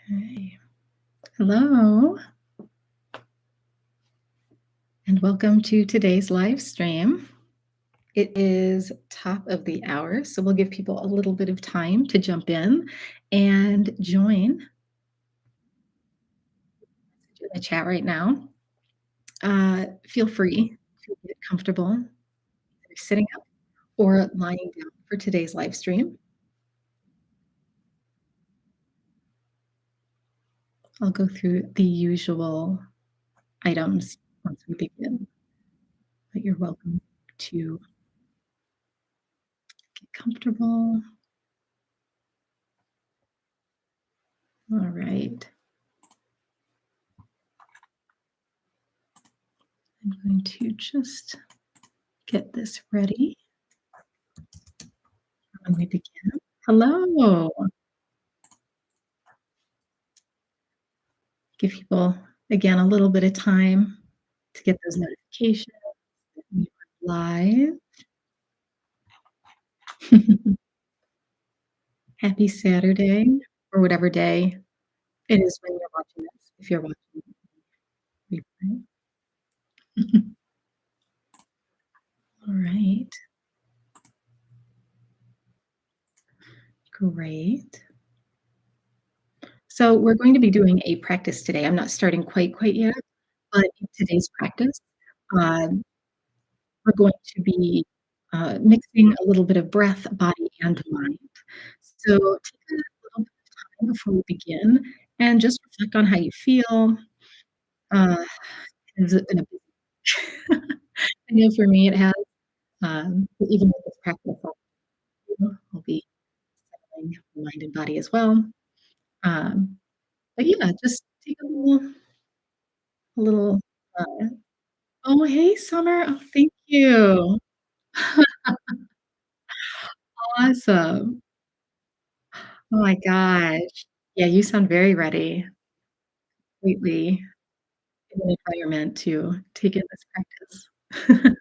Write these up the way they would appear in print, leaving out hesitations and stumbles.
Hi. Hello, and welcome to today's live stream. It is top of the hour, so we'll give people a little bit of time to jump in and join in the chat right now. Feel free to get comfortable, either sitting up or lying down for today's live stream. I'll go through the usual items once we begin, but you're welcome to get comfortable. All right. I'm going to just get this ready when we begin. Hello. Give people, again, a little bit of time to get those notifications that we are live. Happy Saturday, or whatever day it is when you're watching this, if you're watching replay. All right. Great. So we're going to be doing a practice today. I'm not starting quite yet, but in today's practice, um, we're going to be mixing a little bit of breath, body, and mind. So take a little bit of time before we begin and just reflect on how you feel. Uh, has it been a busy I know for me it has. But even with this practice, I'll be settling my mind and body as well. Um, but yeah, just take a little. Uh, oh, hey, Summer. Oh, thank you. Awesome. Oh my gosh. Yeah, you sound very ready. Completely in an environment to take in this practice.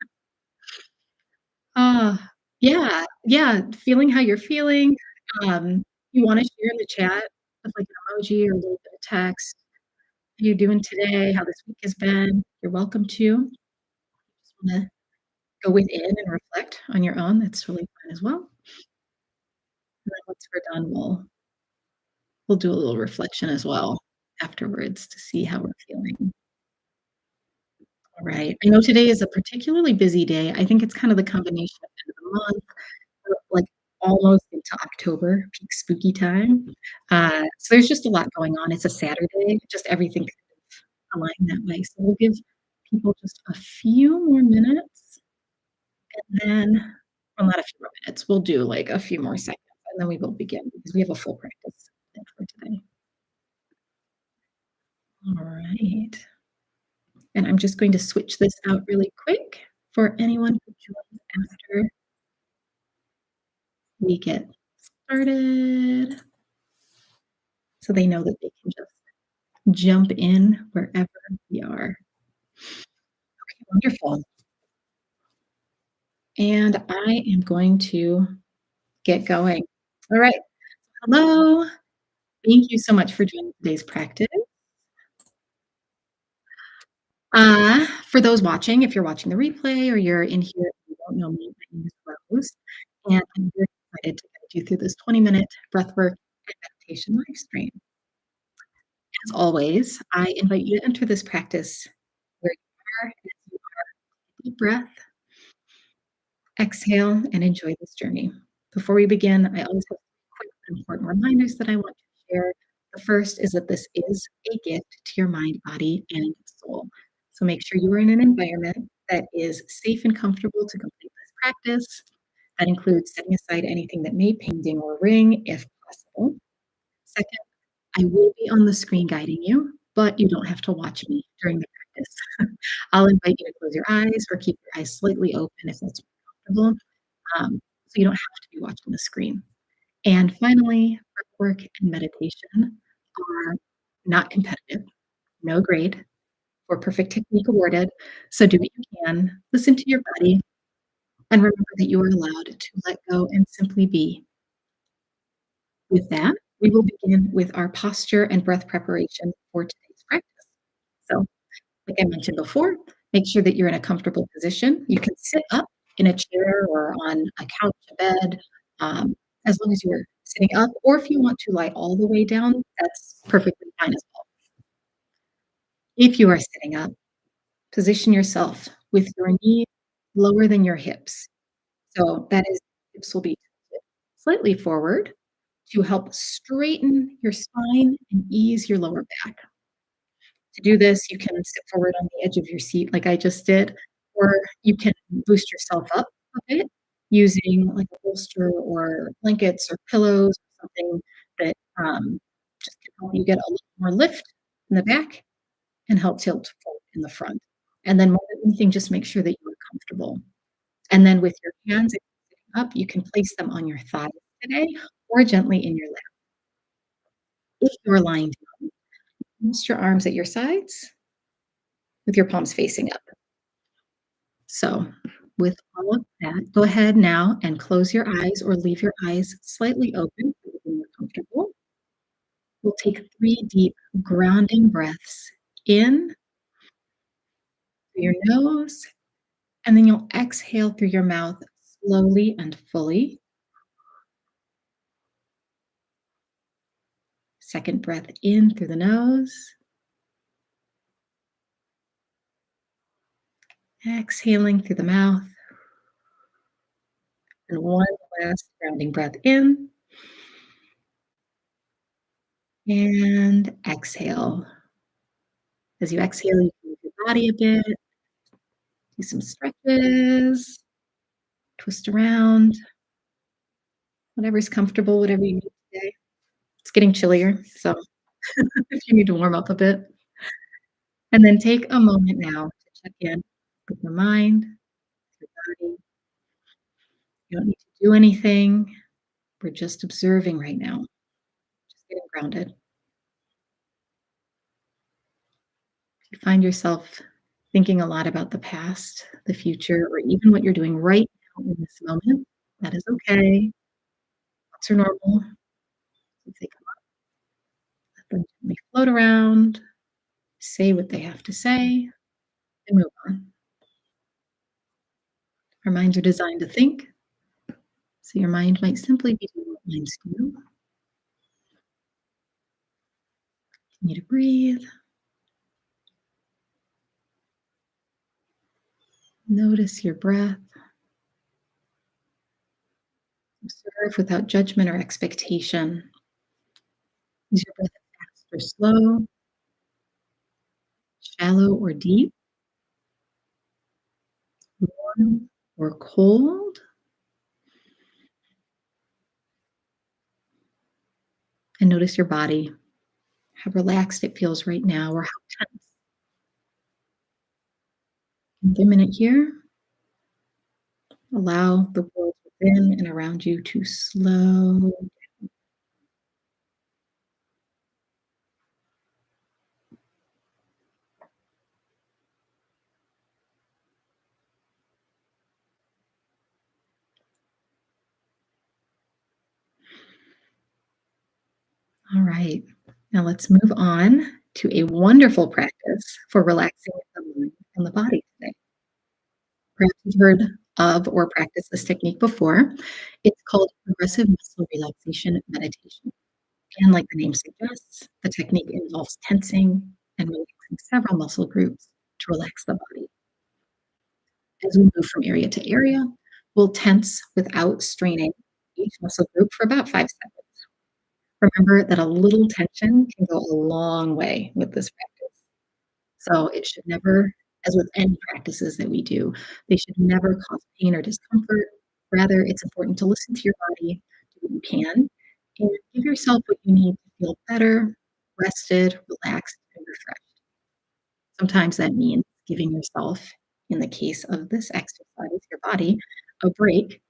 Yeah, yeah, feeling how you're feeling. You wanna share in the chat with, like, an emoji or a little bit of text, how you doing today, how this week has been, you're welcome to. Just wanna go within and reflect on your own, that's totally fine as well. And then once we're done, we'll do a little reflection as well afterwards to see how we're feeling. Alright. I know today is a particularly busy day. I think it's kind of the combination of end of the month, like, almost into October, peak spooky time. So there's just a lot going on. It's a Saturday, just everything kind of aligned that way. So we'll give people just a few more minutes, and then well, not a few more minutes, we'll do, like, a few more seconds, and then we will begin because we have a full practice planned for today. Alright. And I'm just going to switch this out really quick for anyone who joins after we get started, so they know that they can just jump in wherever we are. Okay, wonderful. And I am going to get going. All right. Hello. Thank you so much for joining today's practice. For those watching, if you're watching the replay or you're in here and you don't know me, my name is Rose, and I'm very excited to guide you through this 20-minute breathwork and meditation live stream. As always, I invite you to enter this practice where you are, as you are. Deep breath, exhale, and enjoy this journey. Before we begin, I always have quick but important reminders that I want to share. The first is that this is a gift to your mind, body, and soul. So make sure you are in an environment that is safe and comfortable to complete this practice. That includes setting aside anything that may ping, ding, or ring if possible. Second, I will be on the screen guiding you, but you don't have to watch me during the practice. I'll invite you to close your eyes or keep your eyes slightly open if that's more comfortable, so you don't have to be watching the screen. And finally, breath work and meditation are not competitive, no grade or perfect technique awarded. So do what you can, listen to your body, and remember that you are allowed to let go and simply be. With that, we will begin with our posture and breath preparation for today's practice. So, like I mentioned before, make sure that you're in a comfortable position. You can sit up in a chair or on a couch, a bed, um, as long as you're sitting up, or if you want to lie all the way down, that's perfectly fine as well. If you are sitting up, position yourself with your knees lower than your hips. So that is, hips will be tilted slightly forward to help straighten your spine and ease your lower back. To do this, you can sit forward on the edge of your seat like I just did, or you can boost yourself up a bit using like a bolster or blankets or pillows or something that just can help you get a little more lift in the back and help tilt forward in the front. And then more than anything, just make sure that you are comfortable. And then with your hands, if you're sitting up, you can place them on your thighs today or gently in your lap. If you're lying down, rest your arms at your sides with your palms facing up. So, with all of that, go ahead now and close your eyes or leave your eyes slightly open so that you're comfortable. We'll take 3 deep grounding breaths in through your nose, and then you'll exhale through your mouth slowly and fully. Second breath in through the nose, exhaling through the mouth, and one last grounding breath in and exhale. As you exhale, you can move your body a bit, do some stretches, twist around, whatever's comfortable, whatever you need today. It's getting chillier, so if you need to warm up a bit. And then take a moment now to check in with your mind, your body. You don't need to do anything. We're just observing right now, just getting grounded. If you find yourself thinking a lot about the past, the future, or even what you're doing right now in this moment, that is okay. Thoughts are normal. If they come up, let them gently float around, say what they have to say, and move on. Our minds are designed to think, so your mind might simply be doing what minds do. Continue to breathe. Notice your breath. Observe without judgment or expectation. Is your breath fast or slow, shallow or deep, warm or cold? And notice your body, how relaxed it feels right now or how tense. Take a minute here. Allow the world within and around you to slow. All right. Now let's move on to a wonderful practice for relaxing the mind and the body today. Perhaps you've heard of or practiced this technique before. It's called progressive muscle relaxation meditation. And like the name suggests, the technique involves tensing and relaxing several muscle groups to relax the body. As we move from area to area, we'll tense without straining each muscle group for about 5 seconds. Remember that a little tension can go a long way with this practice. So it should never, as with any practices that we do, they should never cause pain or discomfort. Rather, it's important to listen to your body, do what you can, and give yourself what you need to feel better, rested, relaxed, and refreshed. Sometimes that means giving yourself, in the case of this exercise, your body, a break.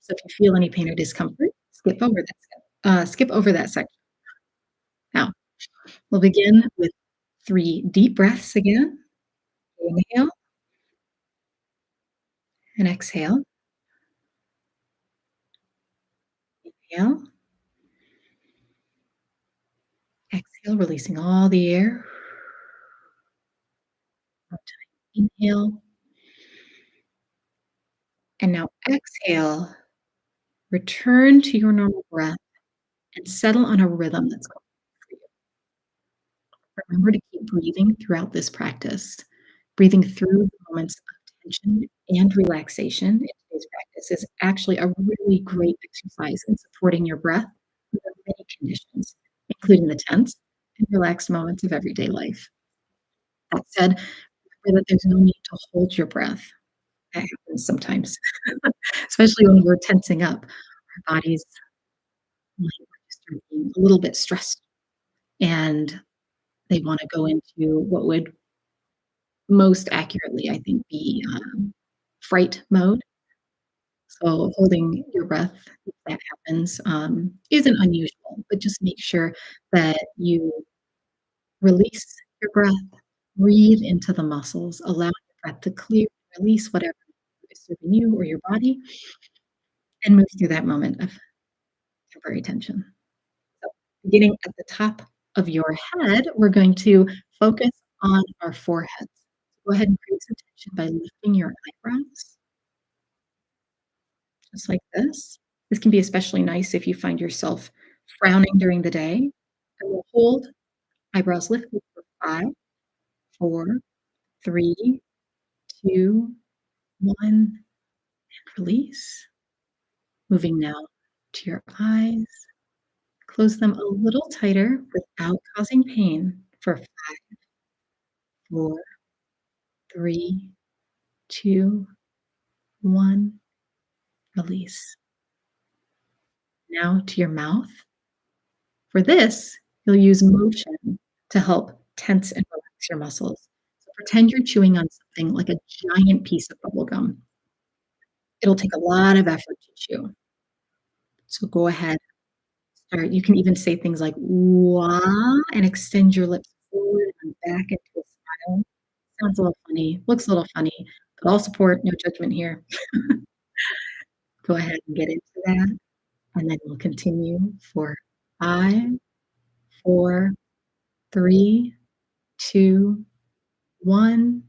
So if you feel any pain or discomfort, skip over that section. Now, we'll begin with 3 deep breaths again. Inhale and exhale. Inhale Exhale, releasing all the air. One time. Inhale. And now exhale. Return to your normal breath and settle on a rhythm that's going for you. Remember to keep breathing throughout this practice. Breathing through the moments of tension and relaxation in today's practice is actually a really great exercise in supporting your breath under many conditions, including the tense and relaxed moments of everyday life. That said, remember that there's no need to hold your breath. That happens sometimes, especially when we're tensing up. Our bodies might start being a little bit stressed, and they want to go into what would most accurately, I think, be fright mode. So holding your breath, if that happens, isn't unusual, but just make sure that you release your breath, breathe into the muscles, allow your breath to clear, release whatever is serving you or your body, and move through that moment of temporary tension. So beginning at the top of your head, we're going to focus on our foreheads. Go ahead and create some tension by lifting your eyebrows, just like this. This can be especially nice if you find yourself frowning during the day. And we'll hold eyebrows lifted for 5, 4, 3, 2, 1, and release. Moving now to your eyes. Close them a little tighter without causing pain for 5, 4, 3, 2, 1. Release. Now to your mouth. For this, you'll use motion to help tense and relax your muscles. So pretend you're chewing on something like a giant piece of bubble gum. It'll take a lot of effort to chew. So go ahead, start. You can even say things like "wah" and extend your lips forward and back into a smile. Sounds a little funny, looks a little funny, but all support, no judgment here. Go ahead and get into that, and then we'll continue for 5, 4, 3, 2, 1,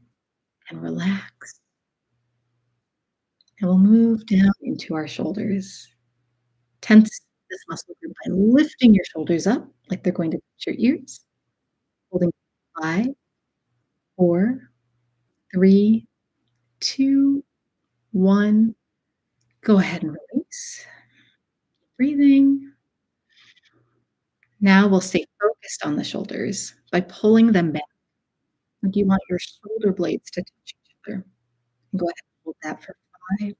and relax. And we'll move down into our shoulders. Tense this muscle group by lifting your shoulders up like they're going to touch your ears. Holding 5, 4, 3, 2, 1. Go ahead and release. Breathing. Now we'll stay focused on the shoulders by pulling them back. Like you want your shoulder blades to touch each other. And go ahead and hold that for 5,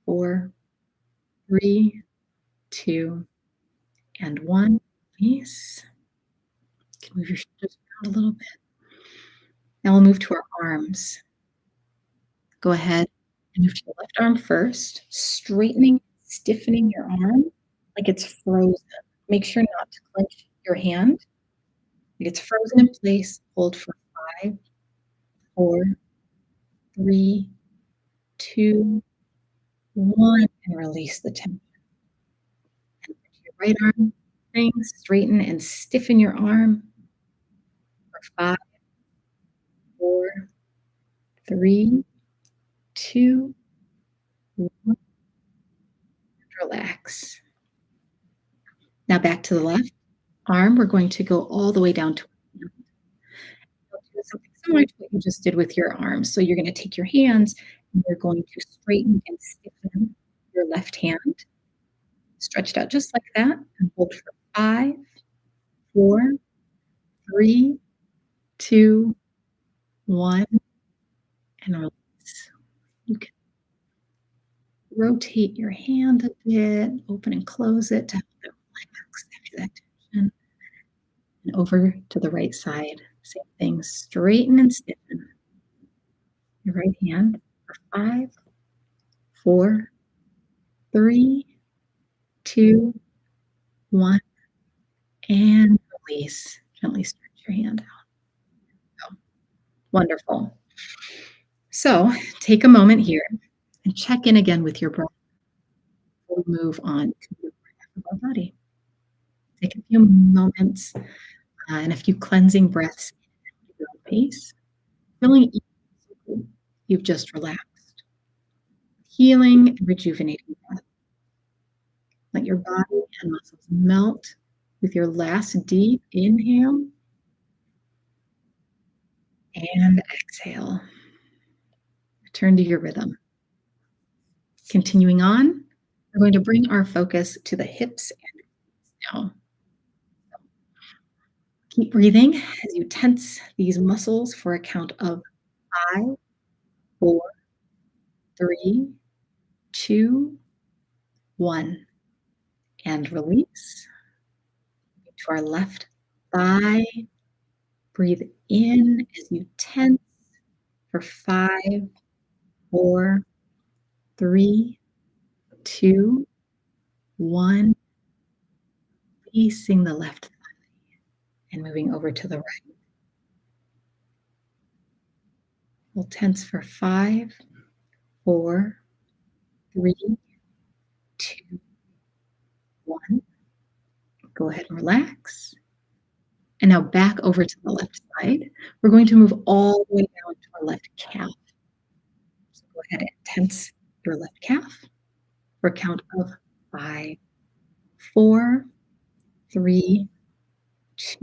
4, 3, 2, and 1. Release. You can move your shoulders around a little bit. Now we'll move to our arms. Go ahead and move to your left arm first, straightening, stiffening your arm like it's frozen. Make sure not to clench your hand. Like it's frozen in place. Hold for 5, 4, 3, 2, 1, and release the tension. And to your right arm, things straighten and stiffen your arm for 5, 4, 3, 2, 1. Relax. Now back to the left arm. We're going to go all the way down to our hand. We'll do something similar to what you just did with your arms. So you're going to take your hands and you're going to straighten and stiffen your left hand, stretched out just like that, and hold for 5, 4, 3, 2, 1, and release. You can rotate your hand a bit, open and close it to help it relax after that tension. And over to the right side, same thing, straighten and stiffen your right hand for 5, 4, 3, 2, 1, and release. Gently stretch your hand out. Oh, wonderful. So take a moment here and check in again with your breath before we move on to the rest of our body. Take a few moments And a few cleansing breaths at your own pace, feeling each muscle you've just relaxed. Healing and rejuvenating breath. Let your body and muscles melt with your last deep inhale and exhale. Return to your rhythm. Continuing on, we're going to bring our focus to the hips and now. Keep breathing as you tense these muscles for a count of 5, 4, 3, 2, 1. And release. To our left thigh. Breathe in as you tense for 5, 4, 3, 2, 1. Releasing the left thigh and moving over to the right. We'll tense for 5, 4, 3, 2, 1. Go ahead and relax. And now back over to the left side. We're going to move all the way down to our left calf. So go ahead and tense your left calf for a count of 5, 4, 3, 2,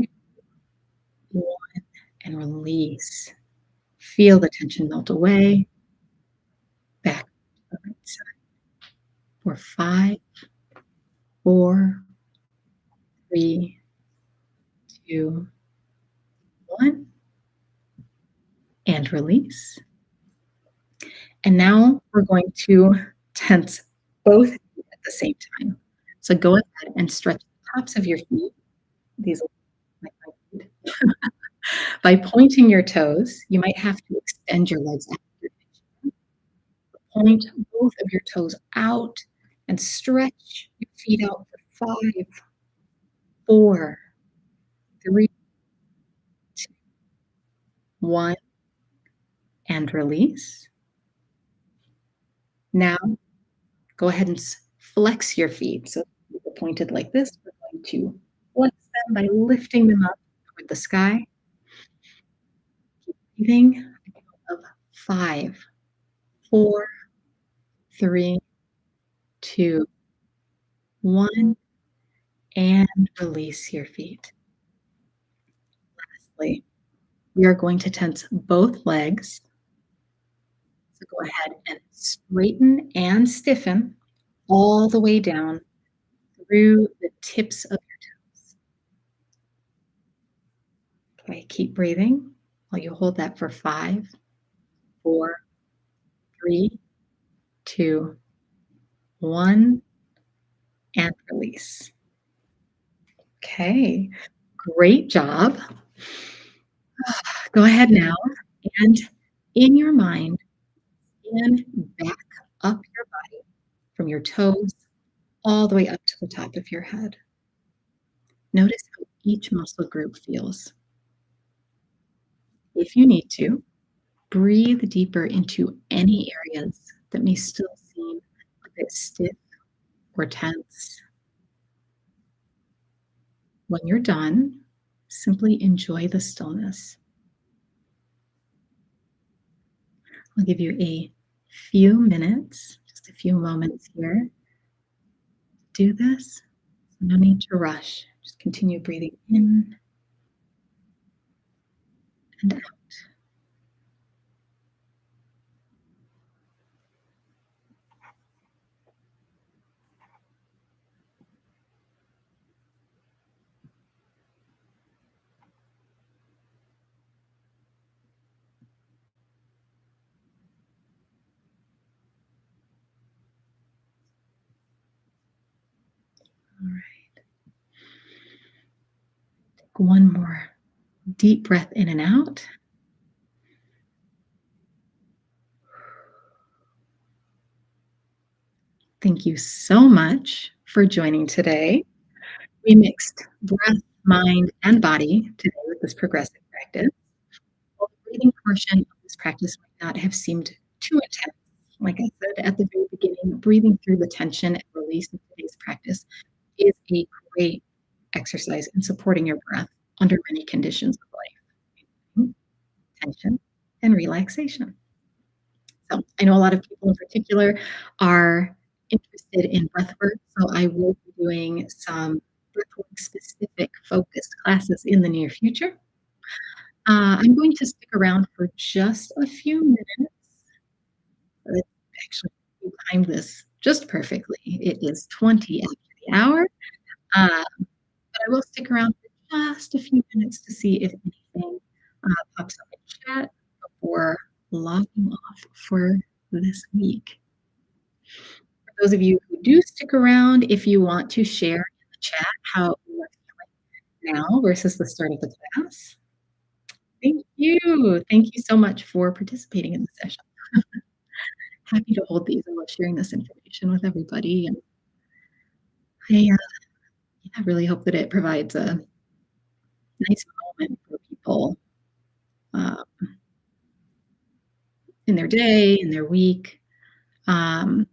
1, and release. Feel the tension melt away. Back to the right side. For 5, 4, 3, 2, 1, and release. And now we're going to tense both feet at the same time. So go ahead and stretch the tops of your feet. These are like my feet. By pointing your toes, you might have to extend your legs out. Point both of your toes out and stretch your feet out for 5, 4, 3, 2, 1, and release. Now, go ahead and flex your feet. So they're pointed like this. We're going to flex them by lifting them up toward the sky. Keep breathing. Of 5, 4, 3, 2, 1, and release your feet. Lastly, we are going to tense both legs. So go ahead and straighten and stiffen all the way down through the tips of your toes. Okay, keep breathing while you hold that for 5, 4, 3, 2, 1, and release. Okay, great job. Go ahead now and in your mind, scan back up your body from your toes all the way up to the top of your head. Notice how each muscle group feels. If you need to, breathe deeper into any areas that may still seem a bit stiff or tense. When you're done, simply enjoy the stillness. I'll give you a few minutes, just a few moments here. Do this. No need to rush. Just continue breathing in and out. All right. Take one more deep breath in and out. Thank you so much for joining today. We mixed breath, mind, and body today with this progressive practice. While the breathing portion of this practice might not have seemed too intense, like I said at the very beginning, breathing through the tension and release of today's practice is a great exercise in supporting your breath. under many conditions of life, tension, and relaxation. So I know a lot of people in particular are interested in breath work, so I will be doing some breathwork specific focused classes in the near future. I'm going to stick around for just a few minutes. Let's actually we timed this just perfectly. It is 20 after the hour, but I will stick around for just a few minutes to see if anything pops up in chat before logging off for this week. For those of you who do stick around, if you want to share in the chat how you are feeling now versus the start of the class. Thank you. Thank you so much for participating in the session. Happy to hold these. I love sharing this information with everybody, and I really hope that it provides a nice moment for people, uh, in their day, in their week. Um,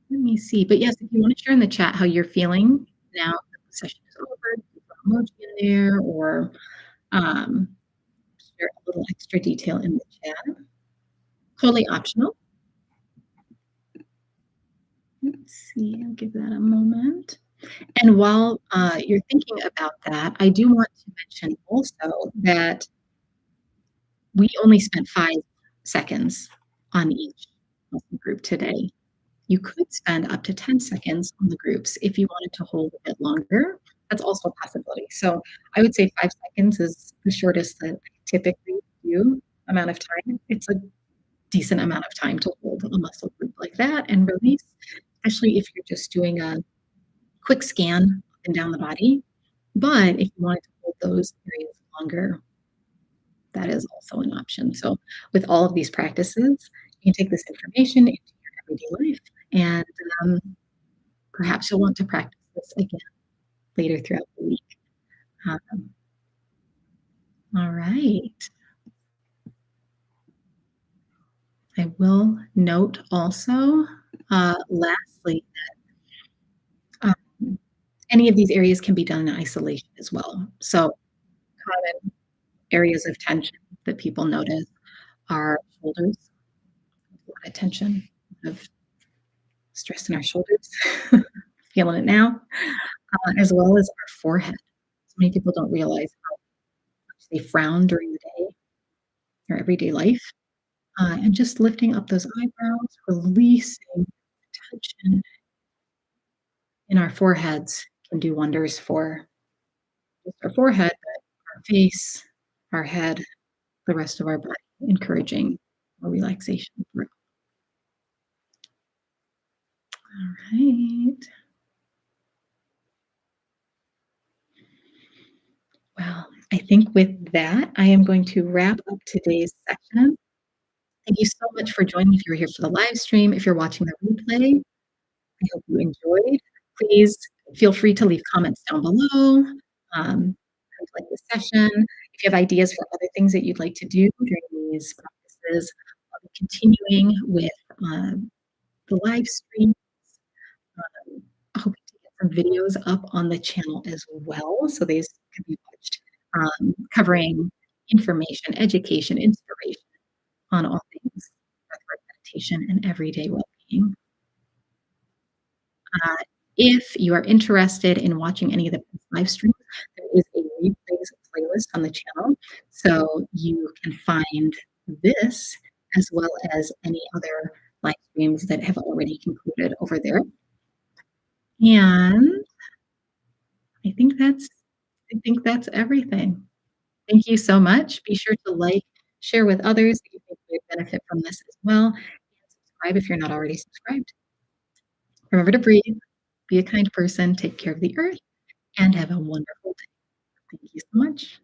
Let me see. But yes, if you wanna share in the chat how you're feeling now that the session is over, you put emoji in there or, um, share a little extra detail in the chat. Totally optional. Let's see, I'll give that a moment. And while, you're thinking about that, I do want to mention also that we only spent 5 seconds on each muscle group today. You could spend up to 10 seconds on the groups if you wanted to hold a bit longer. That's also a possibility. So I would say 5 seconds is the shortest that I typically do amount of time. It's a decent amount of time to hold a muscle group like that and release, especially if you're just doing a quick scan up and down the body. But if you wanted to hold those areas longer, that is also an option. So with all of these practices, you can take this information into your everyday life and perhaps you'll want to practice this again later throughout the week. Um, all right. I will note also, lastly, that any of these areas can be done in isolation as well. So common areas of tension that people notice are shoulders, a lot of tension, of stress in our shoulders, feeling it now, as well as our forehead. So many people don't realize how much they frown during the day or everyday life. And just lifting up those eyebrows, releasing tension in our foreheads can do wonders for just our forehead, but our face, our head, the rest of our body, encouraging more relaxation. All right. Well, I think with that, I am going to wrap up today's session. Thank you so much for joining if you were here for the live stream. If you're watching the replay, I hope you enjoyed. Please feel free to leave comments down below. How you like the session. If you have ideas for other things that you'd like to do during these practices, I'll be continuing with the live stream. Hoping to get some videos up on the channel as well, so these can be watched, covering information, education, inspiration on all things breathwork, meditation, and everyday well-being. Uh, if you are interested in watching any of the live streams, there is a replays playlist on the channel, so you can find this as well as any other live streams that have already concluded over there. And I think that's everything. Thank you so much. Be sure to like, share with others that you think would benefit from this as well, and subscribe if you're not already subscribed. Remember to breathe, be a kind person, take care of the earth, and have a wonderful day. Thank you so much.